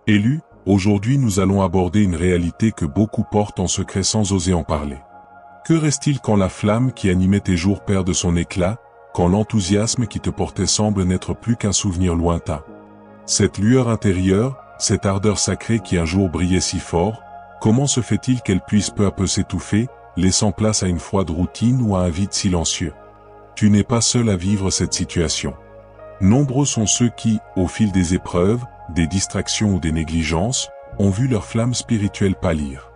Élu, aujourd'hui nous allons aborder une réalité que beaucoup portent en secret sans oser en parler. Que reste-t-il quand la flamme qui animait tes jours perd de son éclat, quand l'enthousiasme qui te portait semble n'être plus qu'un souvenir lointain? Cette lueur intérieure, cette ardeur sacrée qui un jour brillait si fort, comment se fait-il qu'elle puisse peu à peu s'étouffer, laissant place à une froide routine ou à un vide silencieux? Tu n'es pas seul à vivre cette situation. Nombreux sont ceux qui, au fil des épreuves, des distractions ou des négligences, ont vu leur flamme spirituelle pâlir.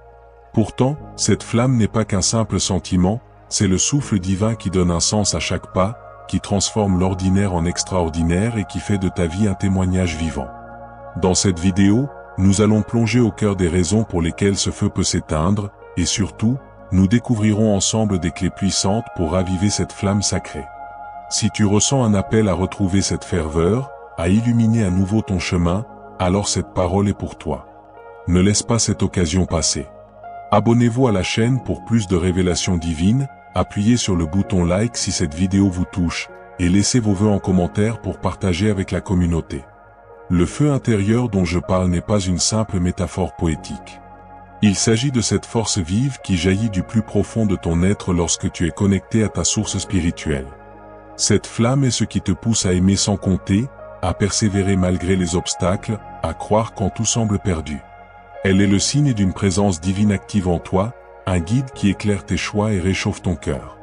Pourtant, cette flamme n'est pas qu'un simple sentiment, c'est le souffle divin qui donne un sens à chaque pas, qui transforme l'ordinaire en extraordinaire et qui fait de ta vie un témoignage vivant. Dans cette vidéo, nous allons plonger au cœur des raisons pour lesquelles ce feu peut s'éteindre, et surtout, nous découvrirons ensemble des clés puissantes pour raviver cette flamme sacrée. Si tu ressens un appel à retrouver cette ferveur, à illuminer à nouveau ton chemin, alors cette parole est pour toi. Ne laisse pas cette occasion passer. Abonnez-vous à la chaîne pour plus de révélations divines, appuyez sur le bouton like si cette vidéo vous touche, et laissez vos vœux en commentaire pour partager avec la communauté. Le feu intérieur dont je parle n'est pas une simple métaphore poétique. Il s'agit de cette force vive qui jaillit du plus profond de ton être lorsque tu es connecté à ta source spirituelle. Cette flamme est ce qui te pousse à aimer sans compter, à persévérer malgré les obstacles, à croire quand tout semble perdu. Elle est le signe d'une présence divine active en toi, un guide qui éclaire tes choix et réchauffe ton cœur.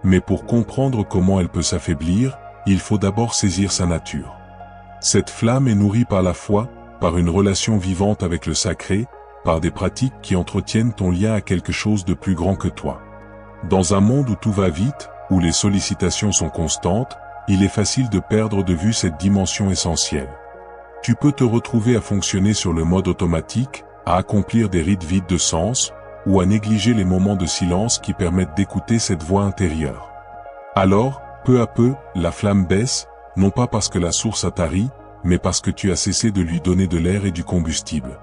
Mais pour comprendre comment elle peut s'affaiblir, il faut d'abord saisir sa nature. Cette flamme est nourrie par la foi, par une relation vivante avec le sacré, par des pratiques qui entretiennent ton lien à quelque chose de plus grand que toi. Dans un monde où tout va vite, où les sollicitations sont constantes, il est facile de perdre de vue cette dimension essentielle. Tu peux te retrouver à fonctionner sur le mode automatique, à accomplir des rites vides de sens, ou à négliger les moments de silence qui permettent d'écouter cette voix intérieure. Alors, peu à peu, la flamme baisse, non pas parce que la source a tari, mais parce que tu as cessé de lui donner de l'air et du combustible.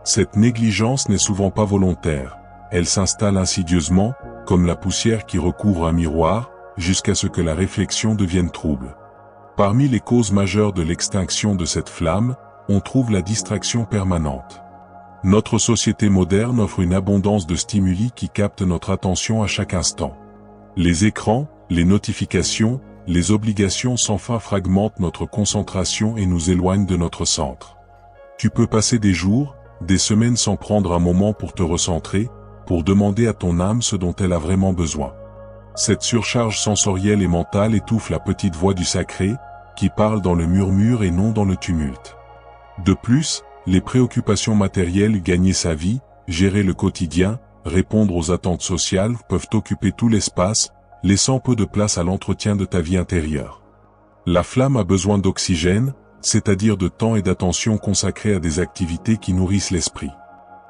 Cette négligence n'est souvent pas volontaire, elle s'installe insidieusement, comme la poussière qui recouvre un miroir, jusqu'à ce que la réflexion devienne trouble. Parmi les causes majeures de l'extinction de cette flamme, on trouve la distraction permanente. Notre société moderne offre une abondance de stimuli qui captent notre attention à chaque instant. Les écrans, les notifications, les obligations sans fin fragmentent notre concentration et nous éloignent de notre centre. Tu peux passer des jours, des semaines sans prendre un moment pour te recentrer, pour demander à ton âme ce dont elle a vraiment besoin. Cette surcharge sensorielle et mentale étouffe la petite voix du sacré, qui parle dans le murmure et non dans le tumulte. De plus, les préoccupations matérielles, gagner sa vie, gérer le quotidien, répondre aux attentes sociales peuvent occuper tout l'espace, laissant peu de place à l'entretien de ta vie intérieure. La flamme a besoin d'oxygène, c'est-à-dire de temps et d'attention consacrés à des activités qui nourrissent l'esprit.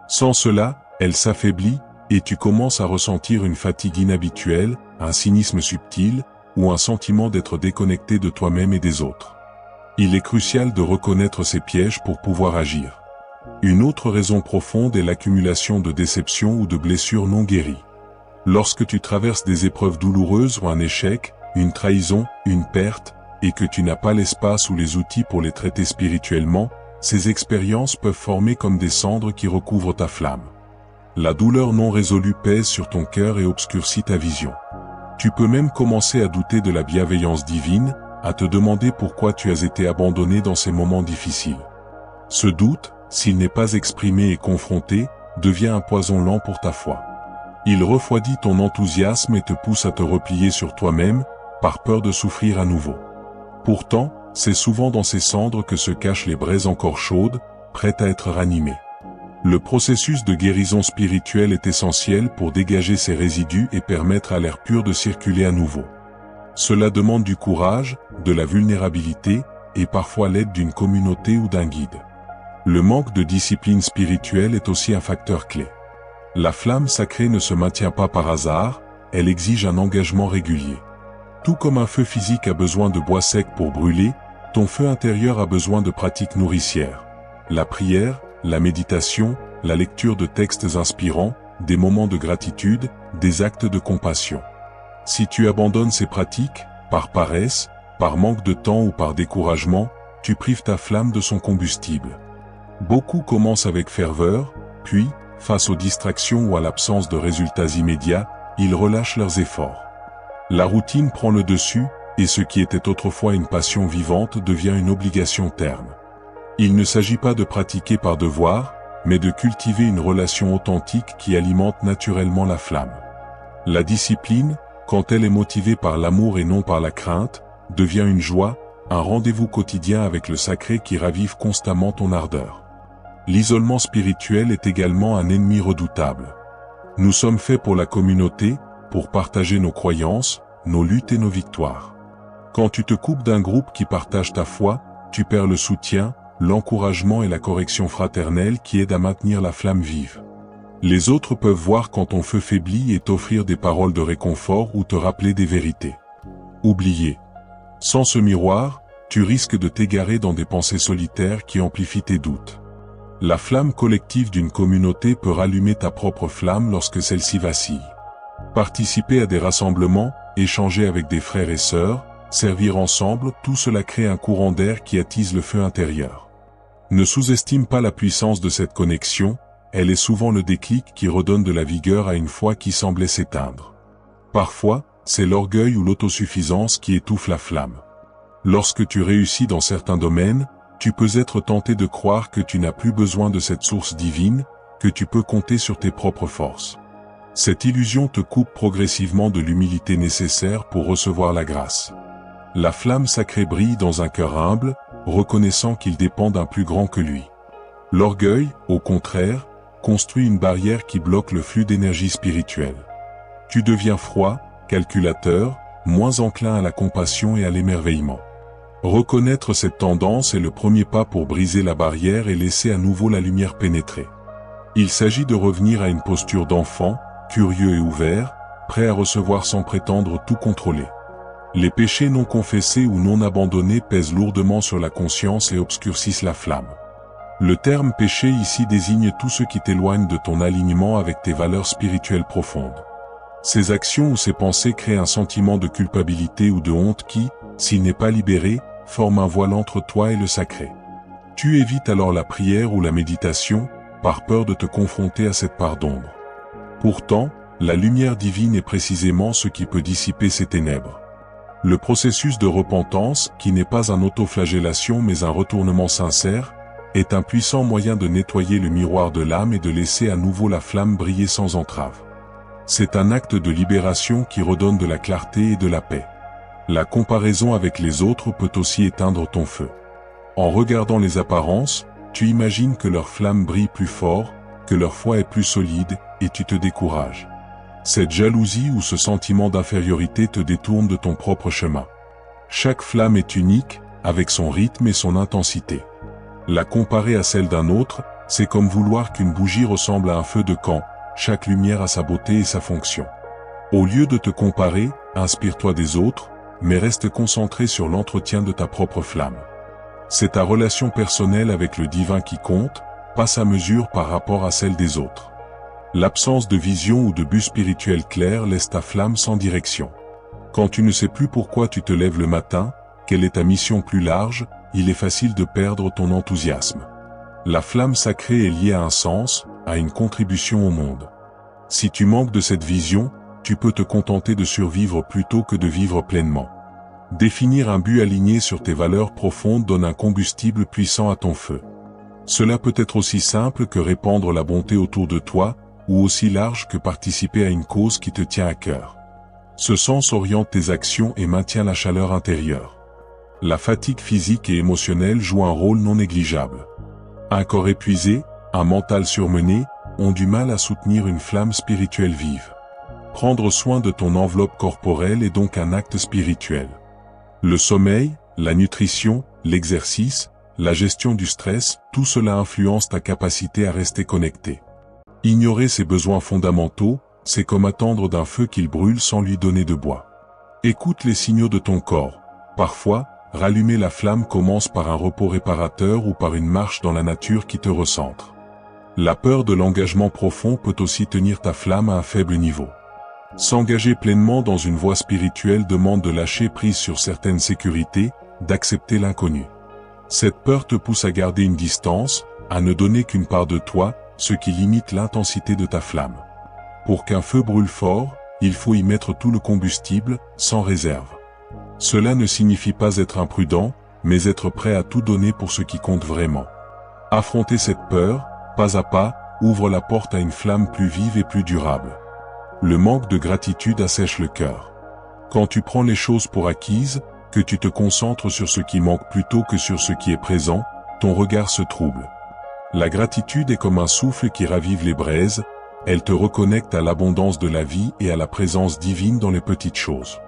Sans cela, elle s'affaiblit, et tu commences à ressentir une fatigue inhabituelle, un cynisme subtil, ou un sentiment d'être déconnecté de toi-même et des autres. Il est crucial de reconnaître ces pièges pour pouvoir agir. Une autre raison profonde est l'accumulation de déceptions ou de blessures non guéries. Lorsque tu traverses des épreuves douloureuses ou un échec, une trahison, une perte, et que tu n'as pas l'espace ou les outils pour les traiter spirituellement, ces expériences peuvent former comme des cendres qui recouvrent ta flamme. La douleur non résolue pèse sur ton cœur et obscurcit ta vision. Tu peux même commencer à douter de la bienveillance divine, à te demander pourquoi tu as été abandonné dans ces moments difficiles. Ce doute, s'il n'est pas exprimé et confronté, devient un poison lent pour ta foi. Il refroidit ton enthousiasme et te pousse à te replier sur toi-même, par peur de souffrir à nouveau. Pourtant, c'est souvent dans ces cendres que se cachent les braises encore chaudes, prêtes à être ranimées. Le processus de guérison spirituelle est essentiel pour dégager ces résidus et permettre à l'air pur de circuler à nouveau. Cela demande du courage, de la vulnérabilité, et parfois l'aide d'une communauté ou d'un guide. Le manque de discipline spirituelle est aussi un facteur clé. La flamme sacrée ne se maintient pas par hasard, elle exige un engagement régulier. Tout comme un feu physique a besoin de bois sec pour brûler, ton feu intérieur a besoin de pratiques nourricières. La prière, la méditation, la lecture de textes inspirants, des moments de gratitude, des actes de compassion. Si tu abandonnes ces pratiques, par paresse, par manque de temps ou par découragement, tu prives ta flamme de son combustible. Beaucoup commencent avec ferveur, puis, face aux distractions ou à l'absence de résultats immédiats, ils relâchent leurs efforts. La routine prend le dessus, et ce qui était autrefois une passion vivante devient une obligation terne. Il ne s'agit pas de pratiquer par devoir, mais de cultiver une relation authentique qui alimente naturellement la flamme. La discipline, quand elle est motivée par l'amour et non par la crainte, devient une joie, un rendez-vous quotidien avec le sacré qui ravive constamment ton ardeur. L'isolement spirituel est également un ennemi redoutable. Nous sommes faits pour la communauté, pour partager nos croyances, nos luttes et nos victoires. Quand tu te coupes d'un groupe qui partage ta foi, tu perds le soutien, l'encouragement et la correction fraternelle qui aident à maintenir la flamme vive. Les autres peuvent voir quand ton feu faiblit et t'offrir des paroles de réconfort ou te rappeler des vérités. Oubliez. Sans ce miroir, tu risques de t'égarer dans des pensées solitaires qui amplifient tes doutes. La flamme collective d'une communauté peut rallumer ta propre flamme lorsque celle-ci vacille. Participer à des rassemblements, échanger avec des frères et sœurs, servir ensemble, tout cela crée un courant d'air qui attise le feu intérieur. Ne sous-estime pas la puissance de cette connexion, elle est souvent le déclic qui redonne de la vigueur à une foi qui semblait s'éteindre. Parfois, c'est l'orgueil ou l'autosuffisance qui étouffe la flamme. Lorsque tu réussis dans certains domaines, tu peux être tenté de croire que tu n'as plus besoin de cette source divine, que tu peux compter sur tes propres forces. Cette illusion te coupe progressivement de l'humilité nécessaire pour recevoir la grâce. La flamme sacrée brille dans un cœur humble, reconnaissant qu'il dépend d'un plus grand que lui. L'orgueil, au contraire, construit une barrière qui bloque le flux d'énergie spirituelle. Tu deviens froid, calculateur, moins enclin à la compassion et à l'émerveillement. Reconnaître cette tendance est le premier pas pour briser la barrière et laisser à nouveau la lumière pénétrer. Il s'agit de revenir à une posture d'enfant, curieux et ouvert, prêt à recevoir sans prétendre tout contrôler. Les péchés non confessés ou non abandonnés pèsent lourdement sur la conscience et obscurcissent la flamme. Le terme péché ici désigne tout ce qui t'éloigne de ton alignement avec tes valeurs spirituelles profondes. Ces actions ou ces pensées créent un sentiment de culpabilité ou de honte qui, s'il n'est pas libéré, forme un voile entre toi et le sacré. Tu évites alors la prière ou la méditation, par peur de te confronter à cette part d'ombre. Pourtant, la lumière divine est précisément ce qui peut dissiper ces ténèbres. Le processus de repentance, qui n'est pas une autoflagellation mais un retournement sincère, est un puissant moyen de nettoyer le miroir de l'âme et de laisser à nouveau la flamme briller sans entrave. C'est un acte de libération qui redonne de la clarté et de la paix. La comparaison avec les autres peut aussi éteindre ton feu. En regardant les apparences, tu imagines que leur flamme brille plus fort, que leur foi est plus solide, et tu te décourages. Cette jalousie ou ce sentiment d'infériorité te détourne de ton propre chemin. Chaque flamme est unique, avec son rythme et son intensité. La comparer à celle d'un autre, c'est comme vouloir qu'une bougie ressemble à un feu de camp, chaque lumière a sa beauté et sa fonction. Au lieu de te comparer, inspire-toi des autres, mais reste concentré sur l'entretien de ta propre flamme. C'est ta relation personnelle avec le divin qui compte, pas sa mesure par rapport à celle des autres. L'absence de vision ou de but spirituel clair laisse ta flamme sans direction. Quand tu ne sais plus pourquoi tu te lèves le matin, quelle est ta mission plus large, il est facile de perdre ton enthousiasme. La flamme sacrée est liée à un sens, à une contribution au monde. Si tu manques de cette vision, tu peux te contenter de survivre plutôt que de vivre pleinement. Définir un but aligné sur tes valeurs profondes donne un combustible puissant à ton feu. Cela peut être aussi simple que répandre la bonté autour de toi, ou aussi large que participer à une cause qui te tient à cœur. Ce sens oriente tes actions et maintient la chaleur intérieure. La fatigue physique et émotionnelle joue un rôle non négligeable. Un corps épuisé, un mental surmené, ont du mal à soutenir une flamme spirituelle vive. Prendre soin de ton enveloppe corporelle est donc un acte spirituel. Le sommeil, la nutrition, l'exercice, la gestion du stress, tout cela influence ta capacité à rester connecté. Ignorer ses besoins fondamentaux, c'est comme attendre d'un feu qu'il brûle sans lui donner de bois. Écoute les signaux de ton corps. Parfois, rallumer la flamme commence par un repos réparateur ou par une marche dans la nature qui te recentre. La peur de l'engagement profond peut aussi tenir ta flamme à un faible niveau. S'engager pleinement dans une voie spirituelle demande de lâcher prise sur certaines sécurités, d'accepter l'inconnu. Cette peur te pousse à garder une distance, à ne donner qu'une part de toi, ce qui limite l'intensité de ta flamme. Pour qu'un feu brûle fort, il faut y mettre tout le combustible, sans réserve. Cela ne signifie pas être imprudent, mais être prêt à tout donner pour ce qui compte vraiment. Affronter cette peur, pas à pas, ouvre la porte à une flamme plus vive et plus durable. Le manque de gratitude assèche le cœur. Quand tu prends les choses pour acquises, que tu te concentres sur ce qui manque plutôt que sur ce qui est présent, ton regard se trouble. La gratitude est comme un souffle qui ravive les braises, elle te reconnecte à l'abondance de la vie et à la présence divine dans les petites choses.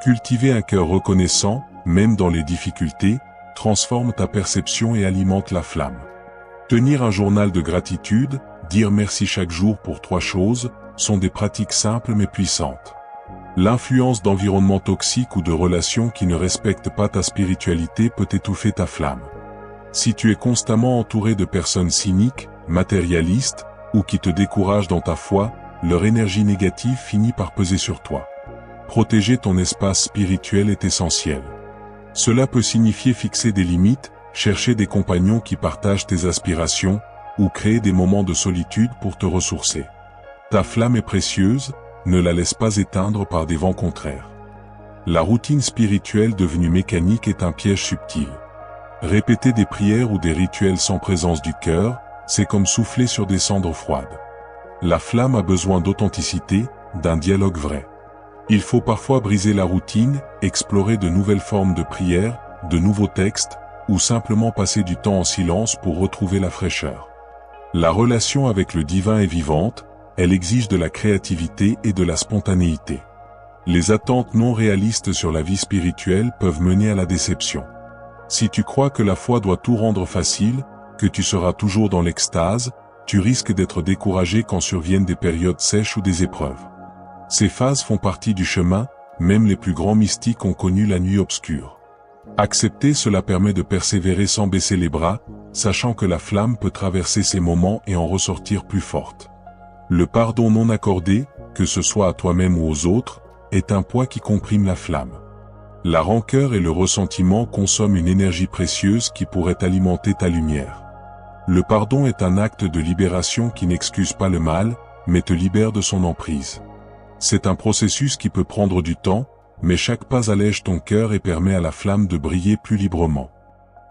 Cultiver un cœur reconnaissant, même dans les difficultés, transforme ta perception et alimente la flamme. Tenir un journal de gratitude, dire merci chaque jour pour 3 choses, sont des pratiques simples mais puissantes. L'influence d'environnements toxiques ou de relations qui ne respectent pas ta spiritualité peut étouffer ta flamme. Si tu es constamment entouré de personnes cyniques, matérialistes, ou qui te découragent dans ta foi, leur énergie négative finit par peser sur toi. Protéger ton espace spirituel est essentiel. Cela peut signifier fixer des limites, chercher des compagnons qui partagent tes aspirations, ou créer des moments de solitude pour te ressourcer. Ta flamme est précieuse, ne la laisse pas éteindre par des vents contraires. La routine spirituelle devenue mécanique est un piège subtil. Répéter des prières ou des rituels sans présence du cœur, c'est comme souffler sur des cendres froides. La flamme a besoin d'authenticité, d'un dialogue vrai. Il faut parfois briser la routine, explorer de nouvelles formes de prière, de nouveaux textes, ou simplement passer du temps en silence pour retrouver la fraîcheur. La relation avec le divin est vivante, elle exige de la créativité et de la spontanéité. Les attentes non réalistes sur la vie spirituelle peuvent mener à la déception. Si tu crois que la foi doit tout rendre facile, que tu seras toujours dans l'extase, tu risques d'être découragé quand surviennent des périodes sèches ou des épreuves. Ces phases font partie du chemin, même les plus grands mystiques ont connu la nuit obscure. Accepter cela permet de persévérer sans baisser les bras, sachant que la flamme peut traverser ces moments et en ressortir plus forte. Le pardon non accordé, que ce soit à toi-même ou aux autres, est un poids qui comprime la flamme. La rancœur et le ressentiment consomment une énergie précieuse qui pourrait alimenter ta lumière. Le pardon est un acte de libération qui n'excuse pas le mal, mais te libère de son emprise. C'est un processus qui peut prendre du temps, mais chaque pas allège ton cœur et permet à la flamme de briller plus librement.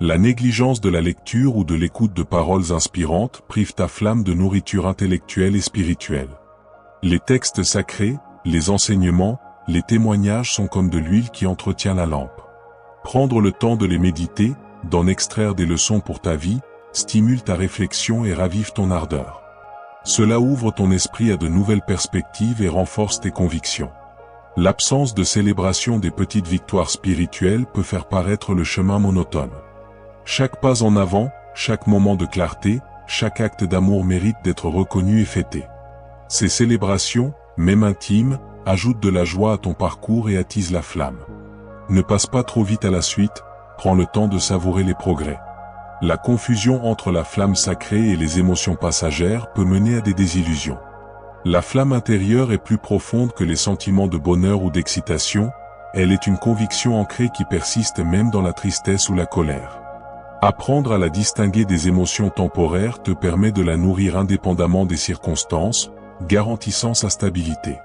La négligence de la lecture ou de l'écoute de paroles inspirantes prive ta flamme de nourriture intellectuelle et spirituelle. Les textes sacrés, les enseignements, les témoignages sont comme de l'huile qui entretient la lampe. Prendre le temps de les méditer, d'en extraire des leçons pour ta vie, stimule ta réflexion et ravive ton ardeur. Cela ouvre ton esprit à de nouvelles perspectives et renforce tes convictions. L'absence de célébration des petites victoires spirituelles peut faire paraître le chemin monotone. Chaque pas en avant, chaque moment de clarté, chaque acte d'amour mérite d'être reconnu et fêté. Ces célébrations, même intimes, ajoutent de la joie à ton parcours et attisent la flamme. Ne passe pas trop vite à la suite, prends le temps de savourer les progrès. La confusion entre la flamme sacrée et les émotions passagères peut mener à des désillusions. La flamme intérieure est plus profonde que les sentiments de bonheur ou d'excitation, elle est une conviction ancrée qui persiste même dans la tristesse ou la colère. Apprendre à la distinguer des émotions temporaires te permet de la nourrir indépendamment des circonstances, garantissant sa stabilité.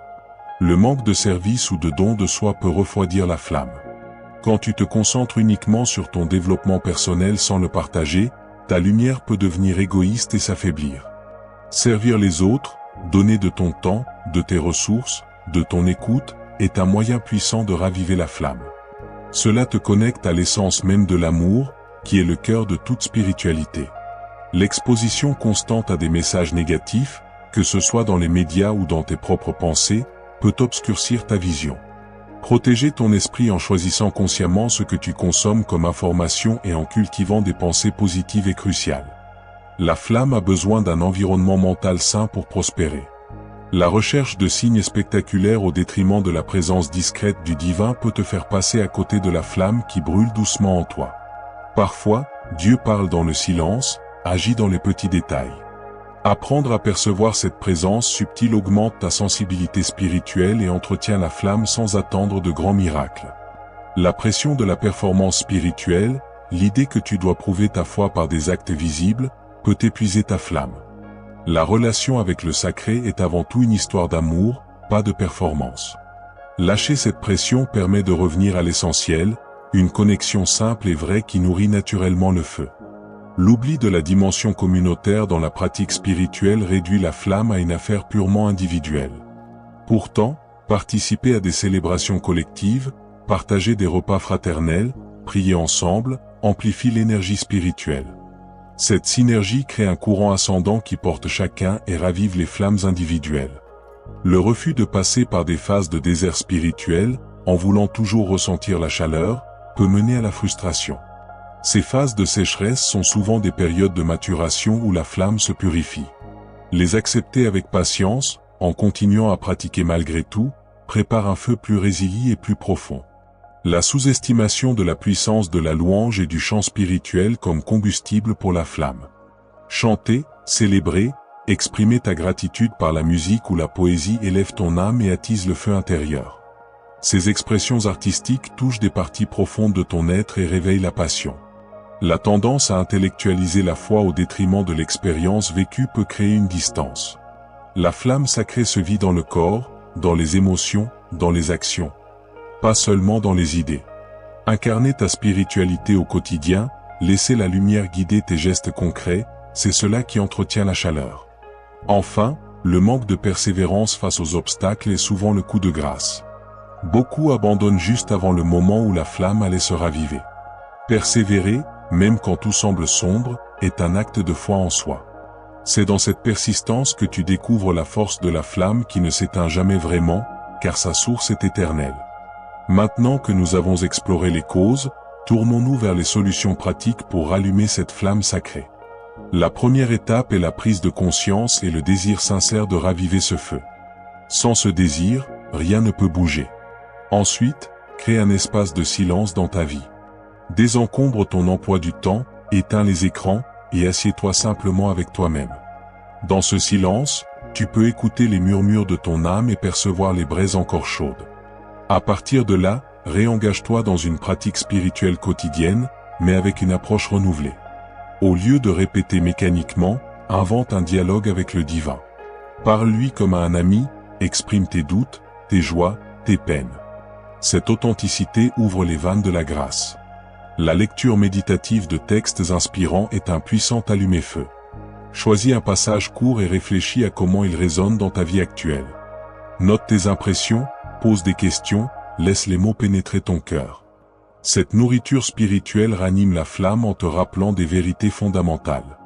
Le manque de service ou de don de soi peut refroidir la flamme. Quand tu te concentres uniquement sur ton développement personnel sans le partager, ta lumière peut devenir égoïste et s'affaiblir. Servir les autres, donner de ton temps, de tes ressources, de ton écoute, est un moyen puissant de raviver la flamme. Cela te connecte à l'essence même de l'amour, qui est le cœur de toute spiritualité. L'exposition constante à des messages négatifs, que ce soit dans les médias ou dans tes propres pensées, peut obscurcir ta vision. Protéger ton esprit en choisissant consciemment ce que tu consommes comme information et en cultivant des pensées positives est crucial. La flamme a besoin d'un environnement mental sain pour prospérer. La recherche de signes spectaculaires au détriment de la présence discrète du divin peut te faire passer à côté de la flamme qui brûle doucement en toi. Parfois, Dieu parle dans le silence, agit dans les petits détails. Apprendre à percevoir cette présence subtile augmente ta sensibilité spirituelle et entretient la flamme sans attendre de grands miracles. La pression de la performance spirituelle, l'idée que tu dois prouver ta foi par des actes visibles, peut épuiser ta flamme. La relation avec le sacré est avant tout une histoire d'amour, pas de performance. Lâcher cette pression permet de revenir à l'essentiel, une connexion simple et vraie qui nourrit naturellement le feu. L'oubli de la dimension communautaire dans la pratique spirituelle réduit la flamme à une affaire purement individuelle. Pourtant, participer à des célébrations collectives, partager des repas fraternels, prier ensemble, amplifie l'énergie spirituelle. Cette synergie crée un courant ascendant qui porte chacun et ravive les flammes individuelles. Le refus de passer par des phases de désert spirituel, en voulant toujours ressentir la chaleur, peut mener à la frustration. Ces phases de sécheresse sont souvent des périodes de maturation où la flamme se purifie. Les accepter avec patience, en continuant à pratiquer malgré tout, prépare un feu plus résilient et plus profond. La sous-estimation de la puissance de la louange et du chant spirituel comme combustible pour la flamme. Chanter, célébrer, exprimer ta gratitude par la musique ou la poésie élève ton âme et attise le feu intérieur. Ces expressions artistiques touchent des parties profondes de ton être et réveillent la passion. La tendance à intellectualiser la foi au détriment de l'expérience vécue peut créer une distance. La flamme sacrée se vit dans le corps, dans les émotions, dans les actions. Pas seulement dans les idées. Incarner ta spiritualité au quotidien, laisser la lumière guider tes gestes concrets, c'est cela qui entretient la chaleur. Enfin, le manque de persévérance face aux obstacles est souvent le coup de grâce. Beaucoup abandonnent juste avant le moment où la flamme allait se raviver. Persévérer, même quand tout semble sombre, est un acte de foi en soi. C'est dans cette persistance que tu découvres la force de la flamme qui ne s'éteint jamais vraiment, car sa source est éternelle. Maintenant que nous avons exploré les causes, tournons-nous vers les solutions pratiques pour rallumer cette flamme sacrée. La première étape est la prise de conscience et le désir sincère de raviver ce feu. Sans ce désir, rien ne peut bouger. Ensuite, crée un espace de silence dans ta vie. Désencombre ton emploi du temps, éteins les écrans, et assieds-toi simplement avec toi-même. Dans ce silence, tu peux écouter les murmures de ton âme et percevoir les braises encore chaudes. À partir de là, réengage-toi dans une pratique spirituelle quotidienne, mais avec une approche renouvelée. Au lieu de répéter mécaniquement, invente un dialogue avec le divin. Parle-lui comme à un ami, exprime tes doutes, tes joies, tes peines. Cette authenticité ouvre les vannes de la grâce. La lecture méditative de textes inspirants est un puissant allumé-feu. Choisis un passage court et réfléchis à comment il résonne dans ta vie actuelle. Note tes impressions, pose des questions, laisse les mots pénétrer ton cœur. Cette nourriture spirituelle ranime la flamme en te rappelant des vérités fondamentales.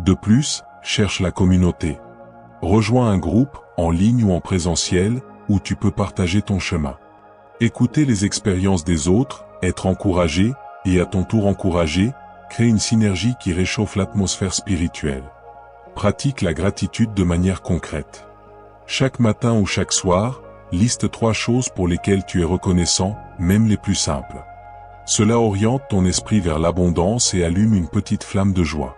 De plus, cherche la communauté. Rejoins un groupe, en ligne ou en présentiel, où tu peux partager ton chemin. Écouter les expériences des autres, être encouragé, et à ton tour encouragé, crée une synergie qui réchauffe l'atmosphère spirituelle. Pratique la gratitude de manière concrète. Chaque matin ou chaque soir, liste 3 choses pour lesquelles tu es reconnaissant, même les plus simples. Cela oriente ton esprit vers l'abondance et allume une petite flamme de joie.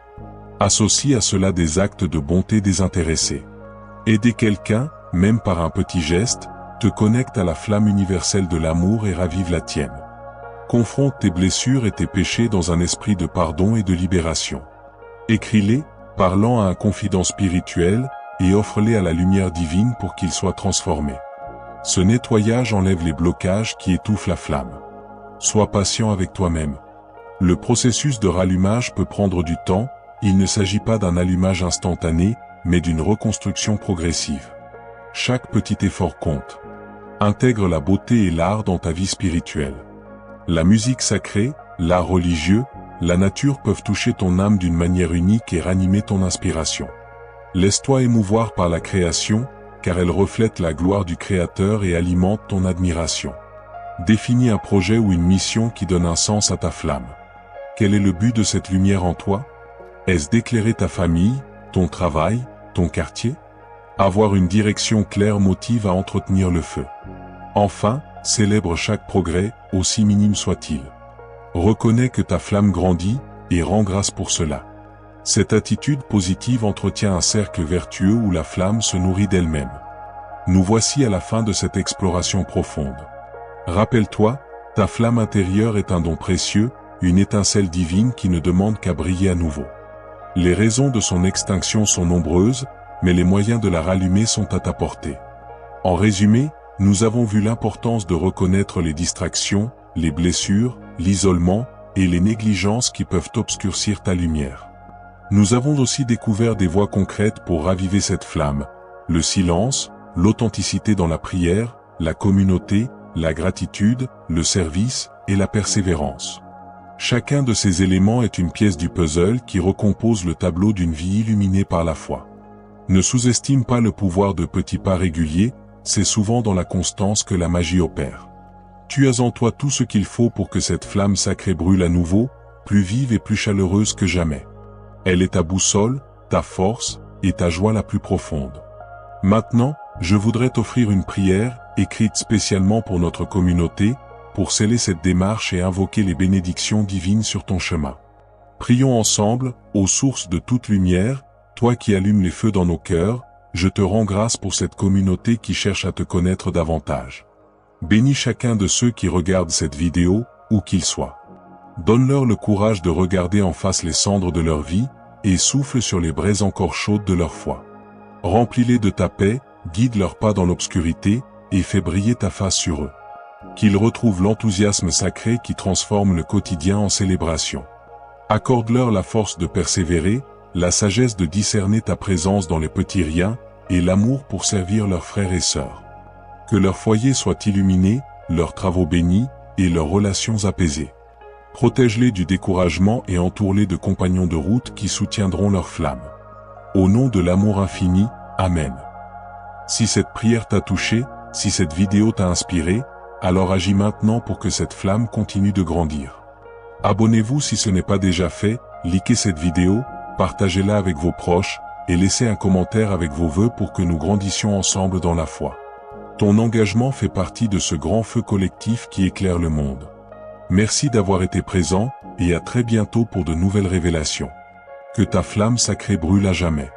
Associe à cela des actes de bonté désintéressés. Aider quelqu'un, même par un petit geste, te connecte à la flamme universelle de l'amour et ravive la tienne. Confronte tes blessures et tes péchés dans un esprit de pardon et de libération. Écris-les, parlant à un confident spirituel, et offre-les à la lumière divine pour qu'ils soient transformés. Ce nettoyage enlève les blocages qui étouffent la flamme. Sois patient avec toi-même. Le processus de rallumage peut prendre du temps, il ne s'agit pas d'un allumage instantané, mais d'une reconstruction progressive. Chaque petit effort compte. Intègre la beauté et l'art dans ta vie spirituelle. La musique sacrée, l'art religieux, la nature peuvent toucher ton âme d'une manière unique et ranimer ton inspiration. Laisse-toi émouvoir par la création, car elle reflète la gloire du Créateur et alimente ton admiration. Définis un projet ou une mission qui donne un sens à ta flamme. Quel est le but de cette lumière en toi? Est-ce d'éclairer ta famille, ton travail, ton quartier? Avoir une direction claire motive à entretenir le feu. Enfin, célèbre chaque progrès, aussi minime soit-il. Reconnais que ta flamme grandit, et rends grâce pour cela. Cette attitude positive entretient un cercle vertueux où la flamme se nourrit d'elle-même. Nous voici à la fin de cette exploration profonde. Rappelle-toi, ta flamme intérieure est un don précieux, une étincelle divine qui ne demande qu'à briller à nouveau. Les raisons de son extinction sont nombreuses, mais les moyens de la rallumer sont à ta portée. En résumé, nous avons vu l'importance de reconnaître les distractions, les blessures, l'isolement et les négligences qui peuvent obscurcir ta lumière. Nous avons aussi découvert des voies concrètes pour raviver cette flamme: le silence, l'authenticité dans la prière, la communauté, la gratitude, le service et la persévérance. Chacun de ces éléments est une pièce du puzzle qui recompose le tableau d'une vie illuminée par la foi. Ne sous-estime pas le pouvoir de petits pas réguliers, c'est souvent dans la constance que la magie opère. Tu as en toi tout ce qu'il faut pour que cette flamme sacrée brûle à nouveau, plus vive et plus chaleureuse que jamais. Elle est ta boussole, ta force et ta joie la plus profonde. Maintenant, je voudrais t'offrir une prière, écrite spécialement pour notre communauté, pour sceller cette démarche et invoquer les bénédictions divines sur ton chemin. Prions ensemble, ô source de toute lumière, toi qui allumes les feux dans nos cœurs, je te rends grâce pour cette communauté qui cherche à te connaître davantage. Bénis chacun de ceux qui regardent cette vidéo, où qu'ils soient. Donne-leur le courage de regarder en face les cendres de leur vie, et souffle sur les braises encore chaudes de leur foi. Remplis-les de ta paix, guide leurs pas dans l'obscurité, et fais briller ta face sur eux. Qu'ils retrouvent l'enthousiasme sacré qui transforme le quotidien en célébration. Accorde-leur la force de persévérer, la sagesse de discerner ta présence dans les petits riens, et l'amour pour servir leurs frères et sœurs. Que leur foyer soit illuminé, leurs travaux bénis, et leurs relations apaisées. Protège-les du découragement et entoure-les de compagnons de route qui soutiendront leur flamme. Au nom de l'amour infini, Amen. Si cette prière t'a touché, si cette vidéo t'a inspiré, alors agis maintenant pour que cette flamme continue de grandir. Abonnez-vous si ce n'est pas déjà fait, likez cette vidéo, partagez-la avec vos proches, et laissez un commentaire avec vos vœux pour que nous grandissions ensemble dans la foi. Ton engagement fait partie de ce grand feu collectif qui éclaire le monde. Merci d'avoir été présent, et à très bientôt pour de nouvelles révélations. Que ta flamme sacrée brûle à jamais.